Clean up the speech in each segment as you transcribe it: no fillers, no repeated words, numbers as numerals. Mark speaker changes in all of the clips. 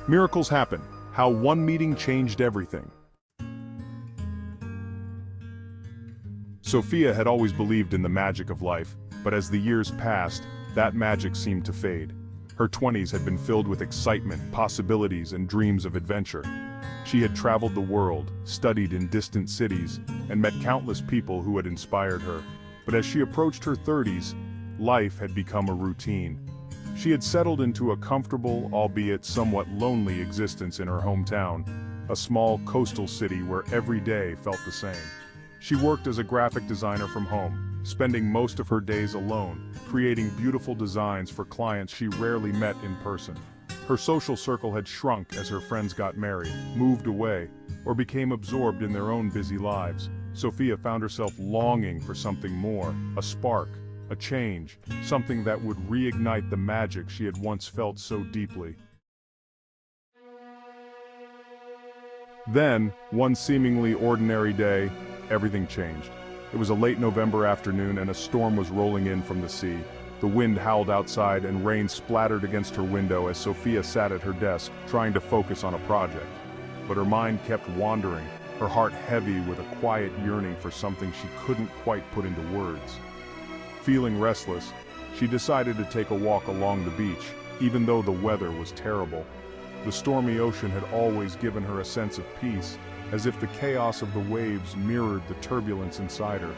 Speaker 1: Miracles happen. How one meeting changed everything. Sophia had always believed in the magic of life, but as the years passed, that magic seemed to fade. Her 20s had been filled with excitement, possibilities, and dreams of adventure. She had traveled the world, studied in distant cities, and met countless people who had inspired her. But as she approached her 30s, life had become a routine. She had settled into a comfortable, albeit somewhat lonely existence in her hometown, a small coastal city where every day felt the same. She worked as a graphic designer from home, spending most of her days alone, creating beautiful designs for clients she rarely met in person. Her social circle had shrunk as her friends got married, moved away, or became absorbed in their own busy lives. Sophia found herself longing for something more, a spark, a change, something that would reignite the magic she had once felt so deeply. Then, one seemingly ordinary day, everything changed. It was a late November afternoon and a storm was rolling in from the sea. The wind howled outside and rain splattered against her window as Sophia sat at her desk, trying to focus on a project. But her mind kept wandering, her heart heavy with a quiet yearning for something she couldn't quite put into words. Feeling restless, she decided to take a walk along the beach, even though the weather was terrible. The stormy ocean had always given her a sense of peace, as if the chaos of the waves mirrored the turbulence inside her.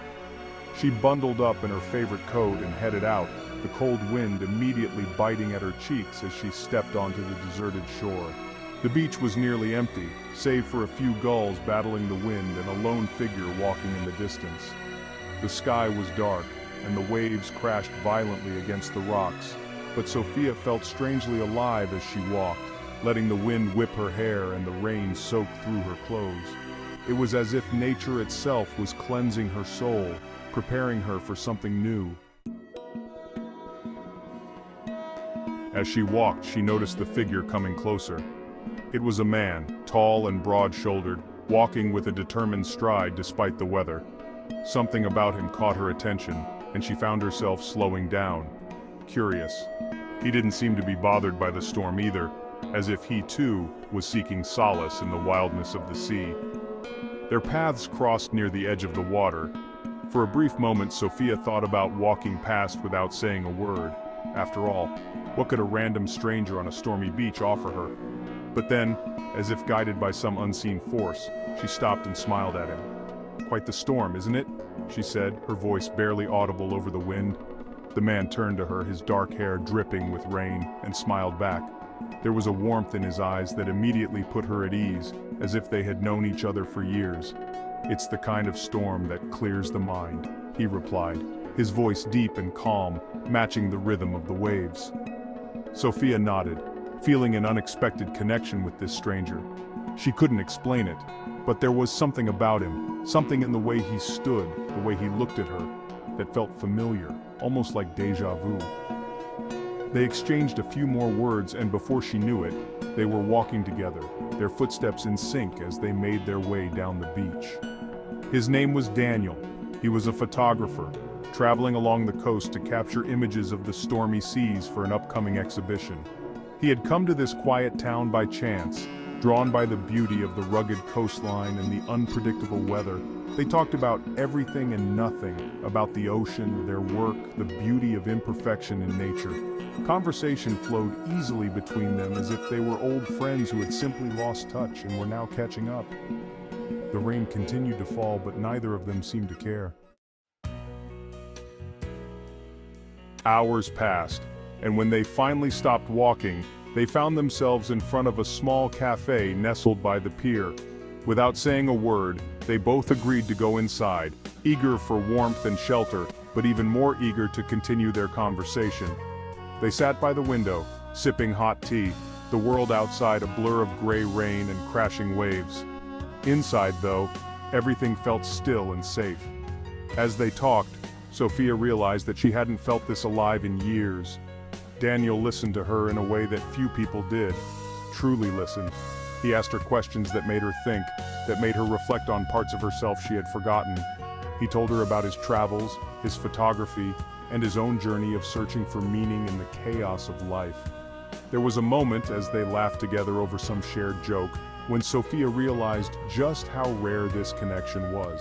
Speaker 1: She bundled up in her favorite coat and headed out, the cold wind immediately biting at her cheeks as she stepped onto the deserted shore. The beach was nearly empty, save for a few gulls battling the wind and a lone figure walking in the distance. The sky was dark, and the waves crashed violently against the rocks, but Sophia felt strangely alive as she walked, letting the wind whip her hair and the rain soak through her clothes. It was as if nature itself was cleansing her soul, preparing her for something new. As she walked, she noticed the figure coming closer. It was a man, tall and broad-shouldered, walking with a determined stride despite the weather. Something about him caught her attention, and she found herself slowing down, curious. He didn't seem to be bothered by the storm either, as if he too was seeking solace in the wildness of the sea. Their paths crossed near the edge of the water. For a brief moment, Sophia thought about walking past without saying a word. After all, what could a random stranger on a stormy beach offer her? But then, as if guided by some unseen force, she stopped and smiled at him. "Quite the storm, isn't it?" she said, her voice barely audible over the wind. The man turned to her, his dark hair dripping with rain, and smiled back. There was a warmth in his eyes that immediately put her at ease, as if they had known each other for years. "It's the kind of storm that clears the mind," he replied, his voice deep and calm, matching the rhythm of the waves. Sophia nodded, feeling an unexpected connection with this stranger. She couldn't explain it, but there was something about him, something in the way he stood, the way he looked at her, that felt familiar, almost like déjà vu. They exchanged a few more words, and before she knew it, they were walking together, their footsteps in sync as they made their way down the beach. His name was Daniel. He was a photographer, traveling along the coast to capture images of the stormy seas for an upcoming exhibition. He had come to this quiet town by chance, drawn by the beauty of the rugged coastline and the unpredictable weather. They talked about everything and nothing, about the ocean, their work, the beauty of imperfection in nature. Conversation flowed easily between them as if they were old friends who had simply lost touch and were now catching up. The rain continued to fall, but neither of them seemed to care. Hours passed, and when they finally stopped walking, they found themselves in front of a small cafe nestled by the pier. Without saying a word, they both agreed to go inside, eager for warmth and shelter, but even more eager to continue their conversation. They sat by the window, sipping hot tea, the world outside a blur of gray rain and crashing waves. Inside, though, everything felt still and safe. As they talked, Sophia realized that she hadn't felt this alive in years. Daniel listened to her in a way that few people did, truly listened. He asked her questions that made her think, that made her reflect on parts of herself she had forgotten. He told her about his travels, his photography, and his own journey of searching for meaning in the chaos of life. There was a moment as they laughed together over some shared joke, when Sophia realized just how rare this connection was.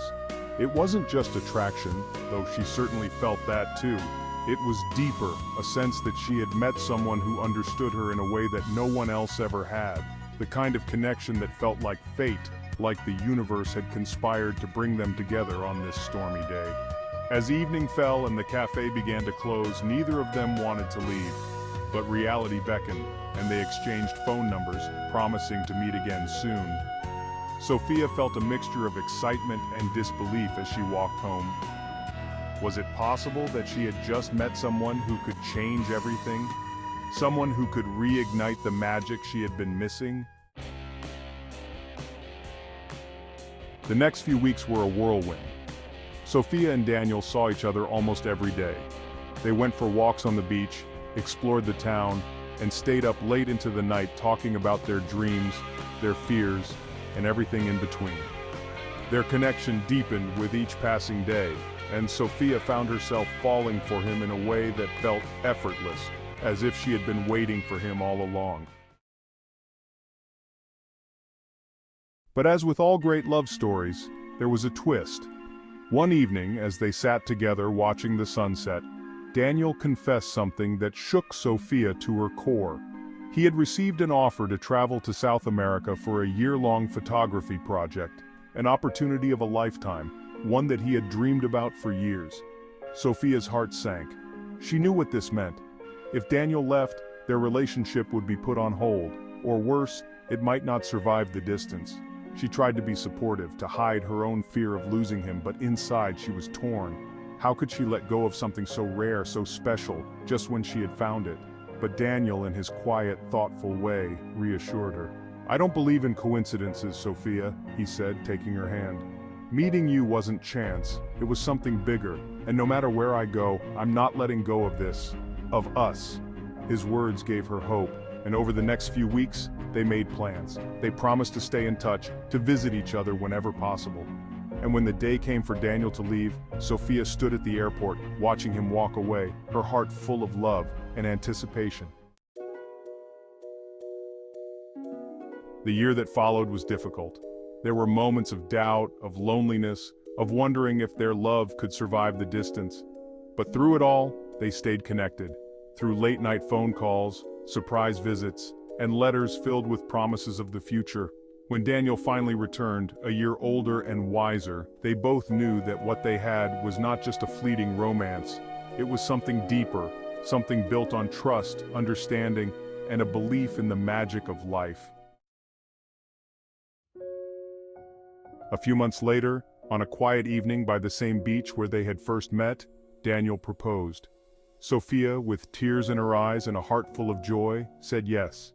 Speaker 1: It wasn't just attraction, though she certainly felt that too. It was deeper, a sense that she had met someone who understood her in a way that no one else ever had. The kind of connection that felt like fate, like the universe had conspired to bring them together on this stormy day. As evening fell and the cafe began to close, neither of them wanted to leave. But reality beckoned, and they exchanged phone numbers, promising to meet again soon. Sophia felt a mixture of excitement and disbelief as she walked home. Was it possible that she had just met someone who could change everything? Someone who could reignite the magic she had been missing? The next few weeks were a whirlwind. Sophia and Daniel saw each other almost every day. They went for walks on the beach, explored the town, and stayed up late into the night talking about their dreams, their fears, and everything in between. Their connection deepened with each passing day, and Sophia found herself falling for him in a way that felt effortless, as if she had been waiting for him all along. But as with all great love stories, there was a twist. One evening, as they sat together watching the sunset, Daniel confessed something that shook Sophia to her core. He had received an offer to travel to South America for a year-long photography project, an opportunity of a lifetime, one that he had dreamed about for years. Sophia's heart sank. She knew what this meant. If Daniel left, their relationship would be put on hold, or worse, it might not survive the distance. She tried to be supportive, to hide her own fear of losing him, but inside she was torn. How could she let go of something so rare, so special, just when she had found it? But Daniel, in his quiet, thoughtful way, reassured her. "I don't believe in coincidences, Sophia," he said, taking her hand. "Meeting you wasn't chance, it was something bigger, and no matter where I go, I'm not letting go of this, of us." His words gave her hope, and over the next few weeks, they made plans. They promised to stay in touch, to visit each other whenever possible. And when the day came for Daniel to leave, Sophia stood at the airport, watching him walk away, her heart full of love and anticipation. The year that followed was difficult. There were moments of doubt, of loneliness, of wondering if their love could survive the distance. But through it all, they stayed connected. Through late-night phone calls, surprise visits, and letters filled with promises of the future. When Daniel finally returned, a year older and wiser, they both knew that what they had was not just a fleeting romance. It was something deeper, something built on trust, understanding, and a belief in the magic of life. A few months later, on a quiet evening by the same beach where they had first met, Daniel proposed. Sophia, with tears in her eyes and a heart full of joy, said yes.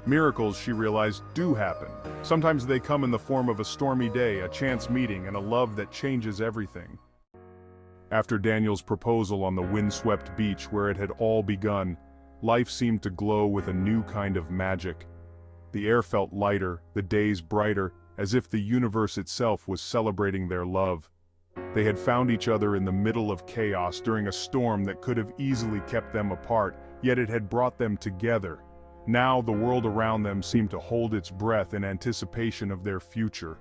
Speaker 1: Miracles, she realized, do happen. Sometimes they come in the form of a stormy day, a chance meeting, and a love that changes everything. After Daniel's proposal on the windswept beach where it had all begun, life seemed to glow with a new kind of magic. The air felt lighter, the days brighter, as if the universe itself was celebrating their love. They had found each other in the middle of chaos during a storm that could have easily kept them apart, yet it had brought them together. Now the world around them seemed to hold its breath in anticipation of their future.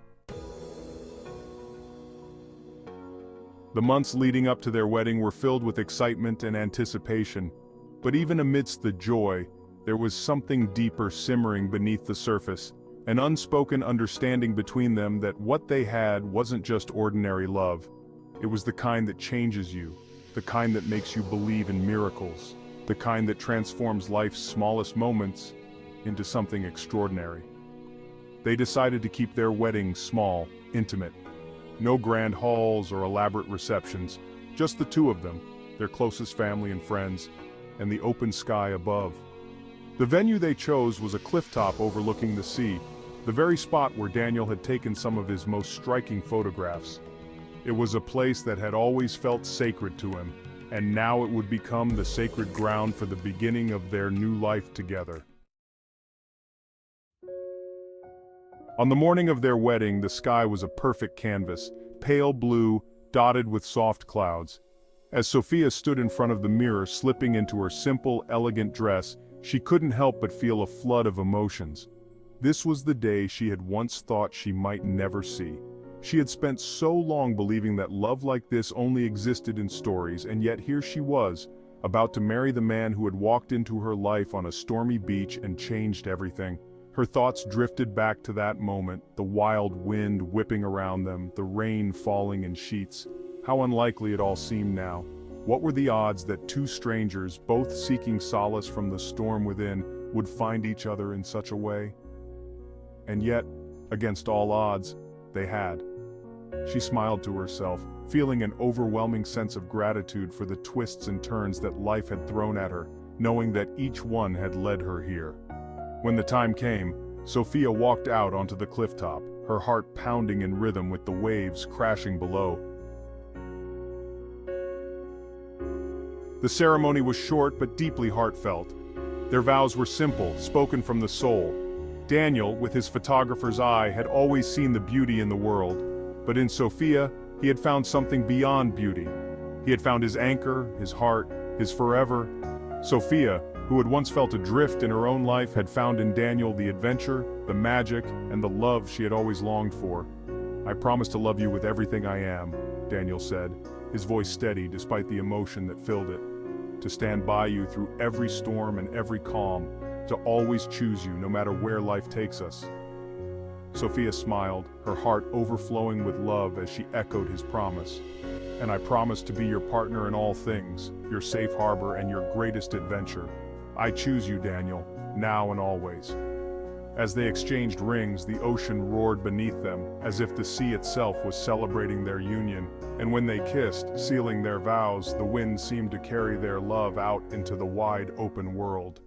Speaker 1: The months leading up to their wedding were filled with excitement and anticipation. But even amidst the joy, there was something deeper simmering beneath the surface, an unspoken understanding between them that what they had wasn't just ordinary love. It was the kind that changes you, the kind that makes you believe in miracles, the kind that transforms life's smallest moments into something extraordinary. They decided to keep their wedding small, intimate. No grand halls or elaborate receptions, just the two of them, their closest family and friends, and the open sky above. The venue they chose was a clifftop overlooking the sea, the very spot where Daniel had taken some of his most striking photographs. It was a place that had always felt sacred to him, and now it would become the sacred ground for the beginning of their new life together. On the morning of their wedding, the sky was a perfect canvas, pale blue, dotted with soft clouds. As Sophia stood in front of the mirror slipping into her simple, elegant dress, she couldn't help but feel a flood of emotions. This was the day she had once thought she might never see. She had spent so long believing that love like this only existed in stories, and yet here she was, about to marry the man who had walked into her life on a stormy beach and changed everything. Her thoughts drifted back to that moment, the wild wind whipping around them, the rain falling in sheets. How unlikely it all seemed now. What were the odds that two strangers, both seeking solace from the storm within, would find each other in such a way? And yet, against all odds, they had. She smiled to herself, feeling an overwhelming sense of gratitude for the twists and turns that life had thrown at her, knowing that each one had led her here. When the time came, Sophia walked out onto the cliff top, her heart pounding in rhythm with the waves crashing below. The ceremony was short but deeply heartfelt. Their vows were simple, spoken from the soul. Daniel, with his photographer's eye, had always seen the beauty in the world, but in Sophia, he had found something beyond beauty. He had found his anchor, his heart, his forever. Sophia, who had once felt adrift in her own life, had found in Daniel the adventure, the magic, and the love she had always longed for. "I promise to love you with everything I am," Daniel said, his voice steady despite the emotion that filled it. "To stand by you through every storm and every calm, to always choose you no matter where life takes us." Sophia smiled, her heart overflowing with love as she echoed his promise. "And I promise to be your partner in all things, your safe harbor and your greatest adventure. I choose you, Daniel, now and always." As they exchanged rings, the ocean roared beneath them, as if the sea itself was celebrating their union, and when they kissed, sealing their vows, the wind seemed to carry their love out into the wide open world.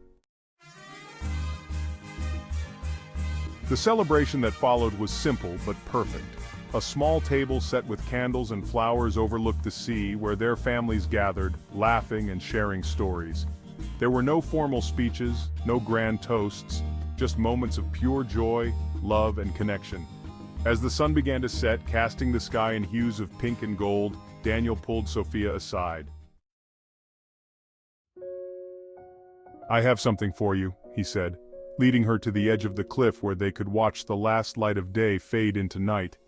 Speaker 1: The celebration that followed was simple but perfect. A small table set with candles and flowers overlooked the sea, where their families gathered, laughing and sharing stories. There were no formal speeches, no grand toasts, just moments of pure joy, love, and connection. As the sun began to set, casting the sky in hues of pink and gold, Daniel pulled Sophia aside. "I have something for you," he said, leading her to the edge of the cliff where they could watch the last light of day fade into night.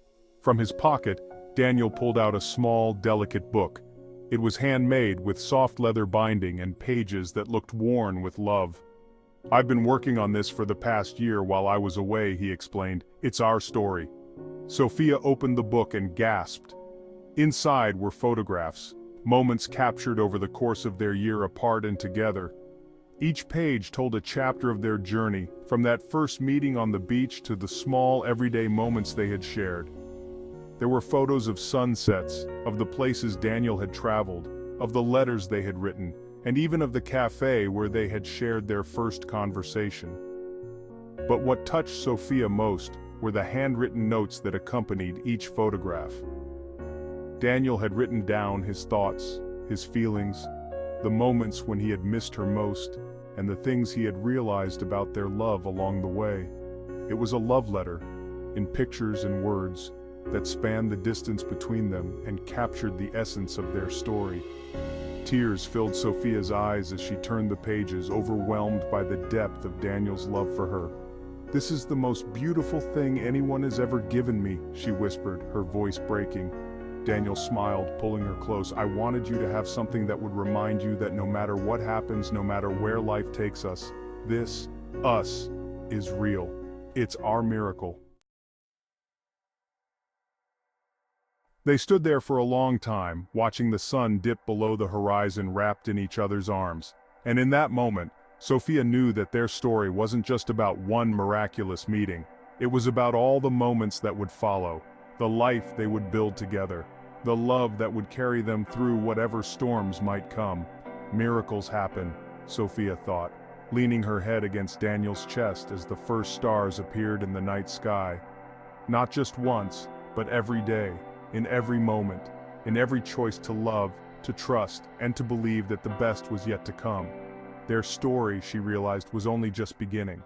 Speaker 1: From his pocket, Daniel pulled out a small, delicate book. It was handmade with soft leather binding and pages that looked worn with love. "I've been working on this for the past year while I was away," he explained. "It's our story." Sophia opened the book and gasped. Inside were photographs, moments captured over the course of their year apart and together. Each page told a chapter of their journey, from that first meeting on the beach to the small, everyday moments they had shared. There were photos of sunsets, of the places Daniel had traveled, of the letters they had written, and even of the cafe where they had shared their first conversation. But what touched Sophia most were the handwritten notes that accompanied each photograph. Daniel had written down his thoughts, his feelings, the moments when he had missed her most, and the things he had realized about their love along the way. It was a love letter, in pictures and words, that spanned the distance between them and captured the essence of their story. Tears filled Sophia's eyes as she turned the pages, overwhelmed by the depth of Daniel's love for her. "This is the most beautiful thing anyone has ever given me," she whispered, her voice breaking. Daniel smiled, pulling her close. "I wanted you to have something that would remind you that no matter what happens, no matter where life takes us, this, us, is real. It's our miracle." They stood there for a long time, watching the sun dip below the horizon, wrapped in each other's arms. And in that moment, Sophia knew that their story wasn't just about one miraculous meeting. It was about all the moments that would follow, the life they would build together, the love that would carry them through whatever storms might come. Miracles happen, Sophia thought, leaning her head against Daniel's chest as the first stars appeared in the night sky. Not just once, but every day. In every moment, in every choice to love, to trust, and to believe that the best was yet to come. Their story, she realized, was only just beginning.